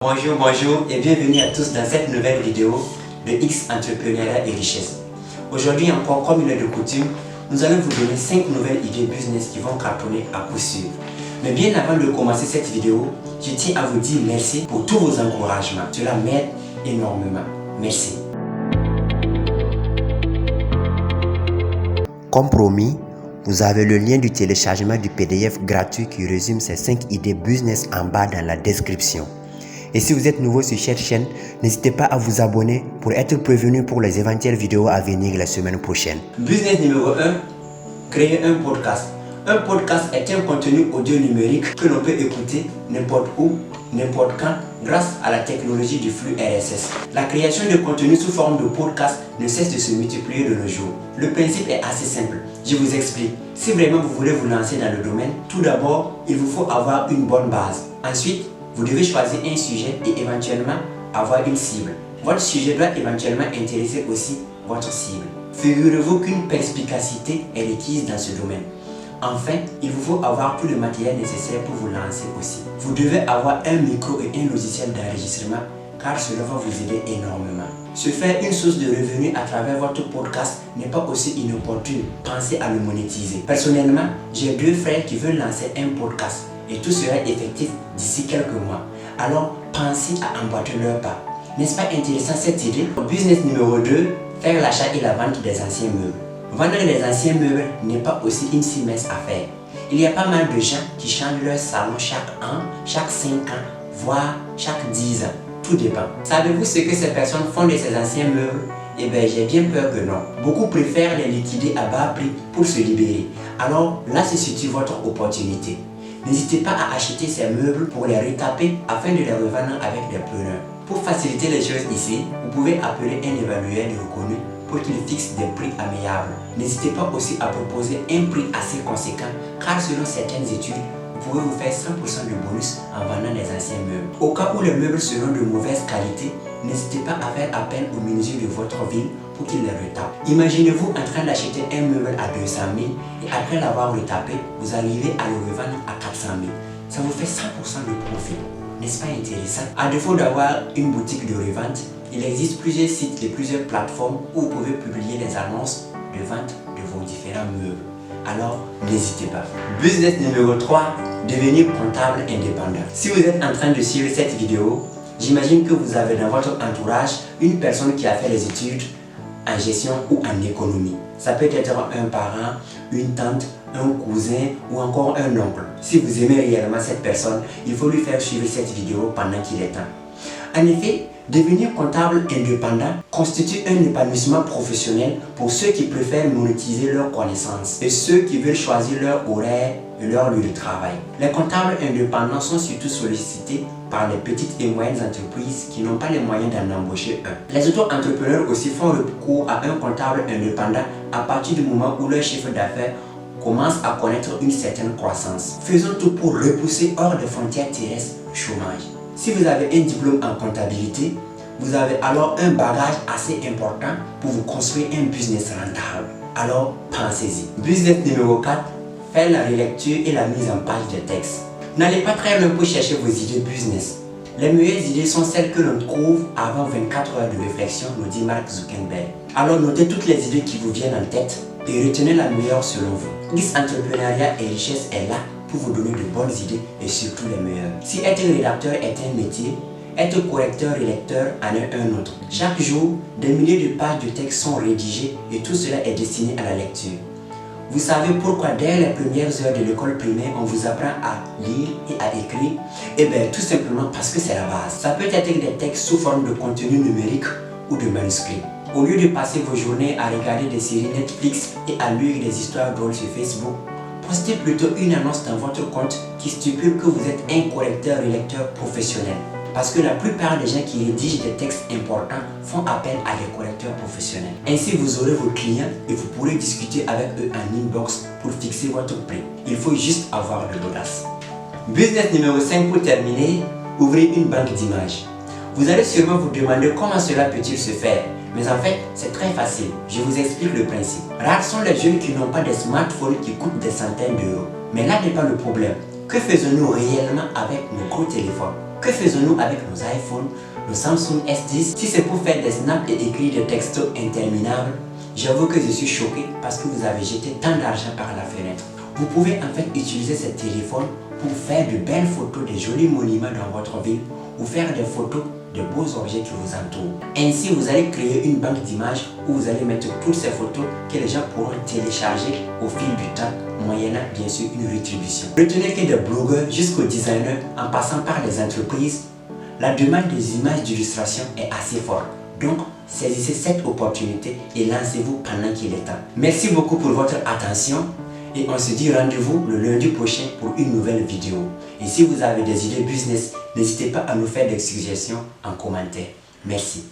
Bonjour et bienvenue à tous dans cette nouvelle vidéo de X Entrepreneuriat et Richesse. Aujourd'hui encore, comme il est de coutume, nous allons vous donner 5 nouvelles idées business qui vont cartonner à coup sûr. Mais bien avant de commencer cette vidéo, je tiens à vous dire merci pour tous vos encouragements. Cela m'aide énormément. Merci. Comme promis, vous avez le lien du téléchargement du PDF gratuit qui résume ces 5 idées business en bas dans la description. Et si vous êtes nouveau sur cette chaîne, n'hésitez pas à vous abonner pour être prévenu pour les éventuelles vidéos à venir la semaine prochaine. Business numéro 1, créer un podcast. Un podcast est un contenu audio numérique que l'on peut écouter n'importe où, n'importe quand, grâce à la technologie du flux RSS. La création de contenu sous forme de podcast ne cesse de se multiplier de nos jours. Le principe est assez simple. Je vous explique. Si vraiment vous voulez vous lancer dans le domaine, tout d'abord, il vous faut avoir une bonne base. Ensuite, vous devez choisir un sujet et éventuellement avoir une cible. Votre sujet doit éventuellement intéresser aussi votre cible. Figurez-vous qu'une perspicacité est requise dans ce domaine. Enfin, il vous faut avoir tout le matériel nécessaire pour vous lancer aussi. Vous devez avoir un micro et un logiciel d'enregistrement car cela va vous aider énormément. Se faire une source de revenus à travers votre podcast n'est pas aussi inopportune. Pensez à le monétiser. Personnellement, j'ai 2 frères qui veulent lancer un podcast et tout sera effectif d'ici quelques mois. Alors, pensez à emboîter leur pas. N'est-ce pas intéressant cette idée? Business numéro 2, faire l'achat et la vente des anciens meubles. Vendre les anciens meubles n'est pas aussi une si mince affaire. Il y a pas mal de gens qui changent leur salon chaque an, chaque 5 ans, voire chaque 10 ans. Tout dépend. Savez-vous ce que ces personnes font de ces anciens meubles? Eh bien, j'ai bien peur que non. Beaucoup préfèrent les liquider à bas prix pour se libérer. Alors, là se situe votre opportunité. N'hésitez pas à acheter ces meubles pour les retaper afin de les revendre avec des preneurs. Pour faciliter les choses ici, vous pouvez appeler un évaluateur reconnu pour qu'il fixe des prix amiables. N'hésitez pas aussi à proposer un prix assez conséquent car selon certaines études, vous pouvez vous faire 100% de bonus en vendant les anciens meubles. Au cas où les meubles seront de mauvaise qualité, n'hésitez pas à faire appel au menuisier de votre ville pour qu'il les retape. Imaginez-vous en train d'acheter un meuble à 200 000 et après l'avoir retapé, vous arrivez à le revendre à 400 000. Ça vous fait 100% de profit. N'est-ce pas intéressant? À défaut d'avoir une boutique de revente, il existe plusieurs sites et plusieurs plateformes où vous pouvez publier les annonces de vente de vos différents meubles. Alors, n'hésitez pas. Business numéro 3, devenir comptable indépendant. Si vous êtes en train de suivre cette vidéo, j'imagine que vous avez dans votre entourage une personne qui a fait les études en gestion ou en économie. Ça peut être un parent, une tante, un cousin ou encore un oncle. Si vous aimez réellement cette personne, il faut lui faire suivre cette vidéo pendant qu'il est temps. En effet, devenir comptable indépendant constitue un épanouissement professionnel pour ceux qui préfèrent monétiser leurs connaissances et ceux qui veulent choisir leur horaire et leur lieu de travail. Les comptables indépendants sont surtout sollicités par les petites et moyennes entreprises qui n'ont pas les moyens d'en embaucher un. Les auto-entrepreneurs aussi font recours à un comptable indépendant à partir du moment où leur chiffre d'affaires commence à connaître une certaine croissance. Faisons tout pour repousser hors des frontières terrestres le chômage. Si vous avez un diplôme en comptabilité, vous avez alors un bagage assez important pour vous construire un business rentable. Alors, pensez-y. Business numéro 4, faire la relecture et la mise en page des textes. N'allez pas très loin pour chercher vos idées business. Les meilleures idées sont celles que l'on trouve avant 24 heures de réflexion, nous dit Mark Zuckerberg. Alors notez toutes les idées qui vous viennent en tête et retenez la meilleure selon vous. X Entrepreneuriat et Richesse est là pour vous donner de bonnes idées et surtout les meilleures. Si être rédacteur est un métier, être correcteur et lecteur en est un autre. Chaque jour, des milliers de pages de texte sont rédigées et tout cela est destiné à la lecture. Vous savez pourquoi dès les premières heures de l'école primaire, on vous apprend à lire et à écrire? Eh bien, tout simplement parce que c'est la base. Ça peut être des textes sous forme de contenu numérique ou de manuscrits. Au lieu de passer vos journées à regarder des séries Netflix et à lire des histoires drôles sur Facebook, postez plutôt une annonce dans votre compte qui stipule que vous êtes un correcteur et lecteur professionnel. Parce que la plupart des gens qui rédigent des textes importants font appel à des correcteurs professionnels. Ainsi, vous aurez vos clients et vous pourrez discuter avec eux en inbox pour fixer votre prix. Il faut juste avoir de l'audace. Business numéro 5 pour terminer, ouvrez une banque d'images. Vous allez sûrement vous demander comment cela peut-il se faire. Mais en fait, c'est très facile. Je vous explique le principe. Rares sont les jeunes qui n'ont pas des smartphones qui coûtent des centaines d'euros. Mais là n'est pas le problème. Que faisons-nous réellement avec nos gros téléphones? Que faisons-nous avec nos iPhones, nos Samsung S10? Si c'est pour faire des snaps et écrire des textos interminables, j'avoue que je suis choqué parce que vous avez jeté tant d'argent par la fenêtre. Vous pouvez en fait utiliser ce téléphone pour faire de belles photos des jolis monuments dans votre ville ou faire des photos de beaux objets qui vous entourent. Ainsi, vous allez créer une banque d'images où vous allez mettre toutes ces photos que les gens pourront télécharger au fil du temps, moyennant bien sûr une rétribution. Retenez que des blogueurs jusqu'aux designers, en passant par les entreprises, la demande des images d'illustration est assez forte. Donc, saisissez cette opportunité et lancez-vous pendant qu'il est temps. Merci beaucoup pour votre attention. Et on se dit rendez-vous le lundi prochain pour une nouvelle vidéo. Et si vous avez des idées business, n'hésitez pas à nous faire des suggestions en commentaire. Merci.